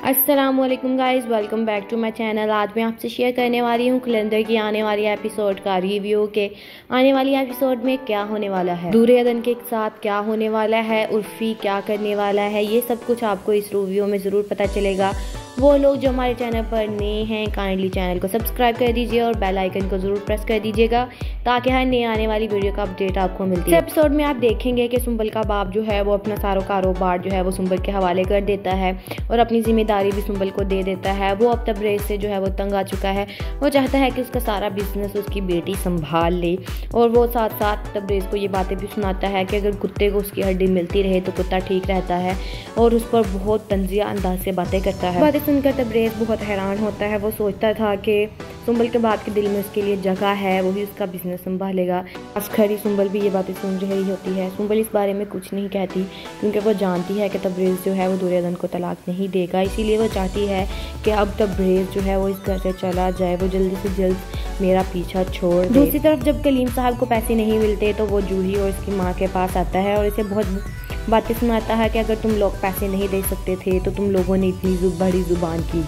अस्सलाम वालेकुम guys, welcome back to my channel. आज मैं आपसे शेयर करने वाली हूँ कैलेंडर की आने वाली एपिसोड का रिव्यू के आने वाली एपिसोड में क्या होने वाला है, दुर्योधन के साथ क्या होने वाला है, उर्फी क्या करने वाला है, ये सब कुछ आपको इस रिव्यू में ज़रूर पता चलेगा। वो लोग जो हमारे चैनल पर नए हैं काइंडली चैनल को सब्सक्राइब कर दीजिए और बेल आइकन को ज़रूर प्रेस कर दीजिएगा ताकि हर नए आने वाली वीडियो का अपडेट आपको मिलती है। इस एपिसोड में आप देखेंगे कि सुंबल का बाप जो है वो अपना सारा कारोबार जो है वो सुंबल के हवाले कर देता है और अपनी जिम्मेदारी भी सुंबल को दे देता है। वो अब तबरेज़ से जो है वो तंग आ चुका है। वो चाहता है कि उसका सारा बिजनेस उसकी बेटी संभाल ले और वो साथ साथ तबरेज़ को ये बातें भी सुनाता है कि अगर कुत्ते को उसकी हड्डी मिलती रहे तो कुत्ता ठीक रहता है और उस पर बहुत तंजिया अंदाज से बातें करता है। बातें सुनकर तबरेज़ बहुत हैरान होता है। वो सोचता था कि सुंबल के बाप के दिल में उसके लिए जगह है, वही उसका बिजनेस संभालेगा। खरी सुंबल भी ये बातें सुन रही होती है। सुंबल इस बारे में कुछ नहीं कहती क्योंकि वो जानती है कि तबरेज़ जो है वो दुर्योधन को तलाक नहीं देगा। इसीलिए वो चाहती है कि अब तबरेज़ जो है वो इस घर से चला जाए, वो जल्दी से जल्द मेरा पीछा छोड़ दे। दूसरी तरफ जब कलीम साहब को पैसे नहीं मिलते तो वो जूही और उसकी माँ के पास आता है और इसे बहुत बातें सुनाता है कि अगर तुम लोग पैसे नहीं दे सकते थे तो तुम लोगों ने इतनी बड़ी ज़ुबान की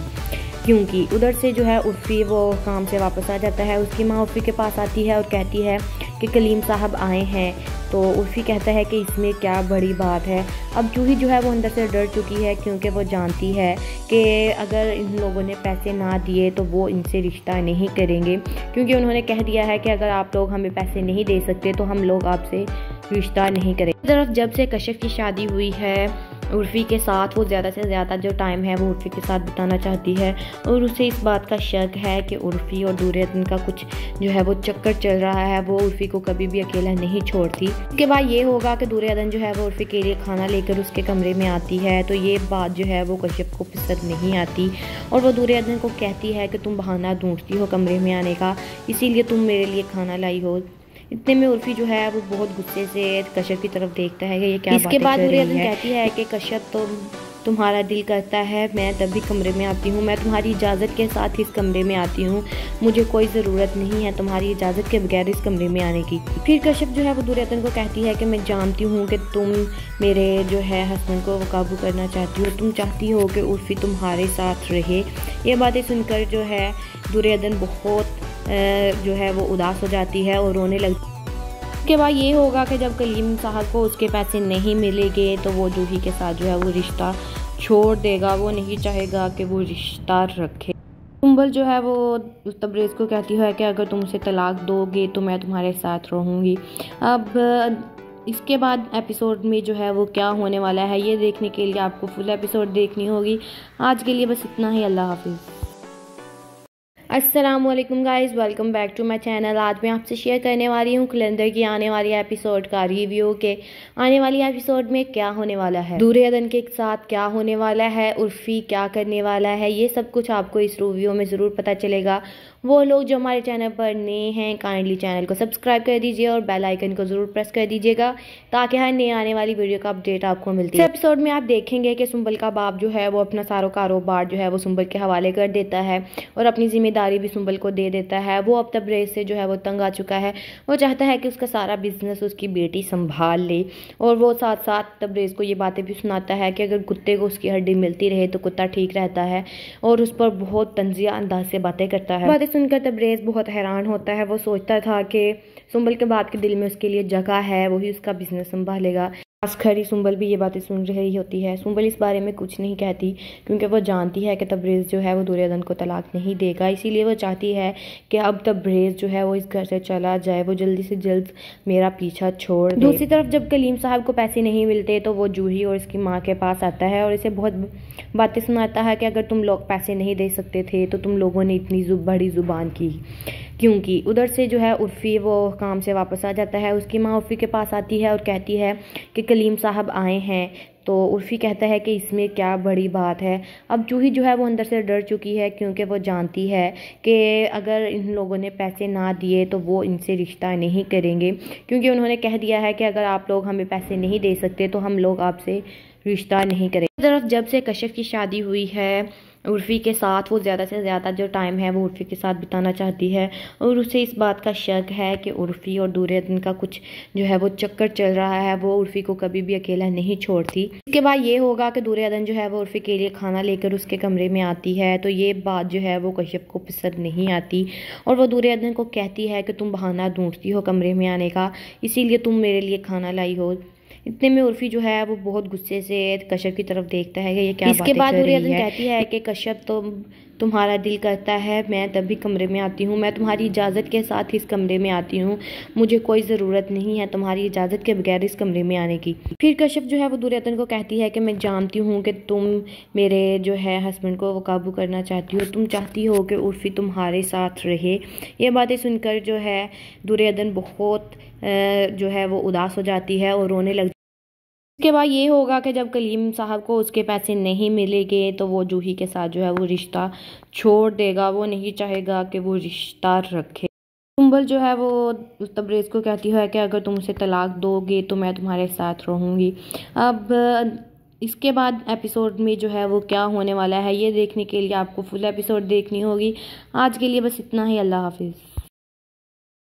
क्योंकि उधर से जो है उर्फ़ी वो काम से वापस आ जाता है। उसकी माँ उर्फ़ी के पास आती है और कहती है कि कलीम साहब आए हैं। तो उर्फ़ी कहता है कि इसमें क्या बड़ी बात है। अब जूही जो है वो अंदर से डर चुकी है क्योंकि वो जानती है कि अगर इन लोगों ने पैसे ना दिए तो वो इनसे रिश्ता नहीं करेंगे क्योंकि उन्होंने कह दिया है कि अगर आप लोग हमें पैसे नहीं दे सकते तो हम लोग आपसे रिश्ता नहीं करेंगे। एक तरफ जब से कश्यप की शादी हुई है उर्फ़ी के साथ वो ज़्यादा से ज़्यादा जो टाइम है वो उर्फ़ी के साथ बिताना चाहती है और उसे इस बात का शक है कि उर्फ़ी और दुर्योधन का कुछ जो है वो चक्कर चल रहा है। वो उर्फ़ी को कभी भी अकेला नहीं छोड़ती। उसके बाद ये होगा कि दुर्योधन जो है वो उर्फ़ी के लिए खाना लेकर उसके कमरे में आती है तो ये बात जो है वो कश्यप को पसंद नहीं आती और वो दुर्योधन को कहती है कि तुम बहाना ढूंढती हो कमरे में आने का, इसीलिए तुम मेरे लिए खाना लाई हो। इतने में उर्फ़ी जो है वो बहुत गुस्से से कश्यप की तरफ देखता है कि ये क्या। इसके बाद दुर्योधन कहती है कि कश्यप तुम्हारा दिल करता है मैं तभी कमरे में आती हूँ, मैं तुम्हारी इजाज़त के साथ इस कमरे में आती हूँ, मुझे कोई ज़रूरत नहीं है तुम्हारी इजाज़त के बगैर इस कमरे में आने की। फिर कश्यप जो है वो दुर्योधन को कहती है कि मैं जानती हूँ कि तुम मेरे जो है हस्बैंड को काबू करना चाहती हो, तुम चाहती हो कि उर्फ़ी तुम्हारे साथ रहे। ये बातें सुनकर जो है दुर्योधन बहुत जो है वो उदास हो जाती है और रोने लगती है। उसके बाद ये होगा कि जब कलीम साहब को उसके पैसे नहीं मिलेंगे तो वो जूही के साथ जो है वो रिश्ता छोड़ देगा। वो नहीं चाहेगा कि वो रिश्ता रखे। सुंबल जो है वो तबरेज़ को कहती है कि अगर तुम उसे तलाक दोगे तो मैं तुम्हारे साथ रहूँगी। अब इसके बाद एपिसोड में जो है वो क्या होने वाला है ये देखने के लिए आपको फुल एपिसोड देखनी होगी। आज के लिए बस इतना ही। अल्लाह हाफिज़। अस्सलामुअलैकुम guys, welcome back to my channel. आज मैं आपसे शेयर करने वाली हूँ कैलेंडर की आने वाली एपिसोड का रिव्यू के आने वाली एपिसोड में क्या होने वाला है, दुर्योधन के साथ क्या होने वाला है, उर्फ़ी क्या करने वाला है, ये सब कुछ आपको इस रिव्यू में ज़रूर पता चलेगा। वो लोग जो हमारे चैनल पर नए हैं काइंडली चैनल को सब्सक्राइब कर दीजिए और बेल आइकन को ज़रूर प्रेस कर दीजिएगा ताकि हर नए आने वाली वीडियो का अपडेट आपको मिलती है। इस एपिसोड में आप देखेंगे कि सुंबल का बाप जो है वो अपना सारा कारोबार जो है वो सुंबल के हवाले कर देता है और अपनी जिम्मेदारी भी सुंबल को दे देता है। वो अब तबरेज़ से जो है वो तंग आ चुका है। वो चाहता है कि उसका सारा बिजनेस उसकी बेटी संभाल ले और वो साथ साथ तबरेज़ को ये बातें भी सुनाता है कि अगर कुत्ते को उसकी हड्डी मिलती रहे तो कुत्ता ठीक रहता है और उस पर बहुत तंजिया अंदाज से बातें करता है। बातें सुनकर तबरेज़ बहुत हैरान होता है। वो सोचता था कि सुंबल के बाप के दिल में उसके लिए जगह है, वही उसका बिजनेस संभालेगा। खरी सुंबल भी ये बातें सुन रही होती है। सुंबल इस बारे में कुछ नहीं कहती क्योंकि वो जानती है कि तबरेज़ जो है वो दुर्योधन को तलाक नहीं देगा। इसीलिए वो चाहती है कि अब तबरेज़ जो है वो इस घर से चला जाए, वो जल्दी से जल्द मेरा पीछा छोड़ दे। दूसरी तरफ जब कलीम साहब को पैसे नहीं मिलते तो वो जूही और उसकी माँ के पास आता है और इसे बहुत बातें सुनाता है कि अगर तुम लोग पैसे नहीं दे सकते थे तो तुम लोगों ने इतनी बड़ी ज़ुबान की क्योंकि उधर से जो है उर्फ़ी वो काम से वापस आ जाता है। उसकी माँ उर्फ़ी के पास आती है और कहती है कि कलीम साहब आए हैं। तो उर्फ़ी कहता है कि इसमें क्या बड़ी बात है। अब जूही जो है वो अंदर से डर चुकी है क्योंकि वो जानती है कि अगर इन लोगों ने पैसे ना दिए तो वो इनसे रिश्ता नहीं करेंगे क्योंकि उन्होंने कह दिया है कि अगर आप लोग हमें पैसे नहीं दे सकते तो हम लोग आपसे रिश्ता नहीं करेंगे। तरफ जब से कश्यप की शादी हुई है उर्फ़ी के साथ वो ज़्यादा से ज़्यादा जो टाइम है वो उर्फ़ी के साथ बिताना चाहती है और उसे इस बात का शक है कि उर्फ़ी और दुर्योधन का कुछ जो है वो चक्कर चल रहा है। वो उर्फ़ी को कभी भी अकेला नहीं छोड़ती। इसके बाद ये होगा कि दुर्योधन जो है वो उर्फ़ी के लिए खाना लेकर उसके कमरे में आती है तो ये बात जो है वो कश्यप को पसंद नहीं आती और वो दुर्योधन को कहती है कि तुम बहाना ढूंढती हो कमरे में आने का, इसीलिए तुम मेरे लिए खाना लाई हो। इतने में उर्फी जो है वो बहुत गुस्से से कश्यप की तरफ देखता है कि ये क्या बातें कर रही है। इसके बाद दुर्योधन कहती है कि कश्यप तुम्हारा दिल करता है मैं तभी कमरे में आती हूँ, मैं तुम्हारी इजाज़त के साथ इस कमरे में आती हूँ, मुझे कोई ज़रूरत नहीं है तुम्हारी इजाज़त के बगैर इस कमरे में आने की। फिर कश्यप जो है वो दुर्योधन को कहती है कि मैं जानती हूँ कि तुम मेरे जो है हस्बैंड को वो काबू करना चाहती हो, तुम चाहती हो कि उर्फी तुम्हारे साथ रहे। ये बातें सुनकर जो है दुर्योधन बहुत जो है वो उदास हो जाती है और रोने लग। इसके बाद ये होगा कि जब कलीम साहब को उसके पैसे नहीं मिलेंगे तो वो जूही के साथ जो है वो रिश्ता छोड़ देगा, वो नहीं चाहेगा कि वो रिश्ता रखे। सुंबल जो है वो तबरेज़ को कहती है कि अगर तुम उसे तलाक दोगे तो मैं तुम्हारे साथ रहूँगी। अब इसके बाद एपिसोड में जो है वो क्या होने वाला है ये देखने के लिए आपको फुल एपिसोड देखनी होगी। आज के लिए बस इतना ही, अल्लाह हाफिज़।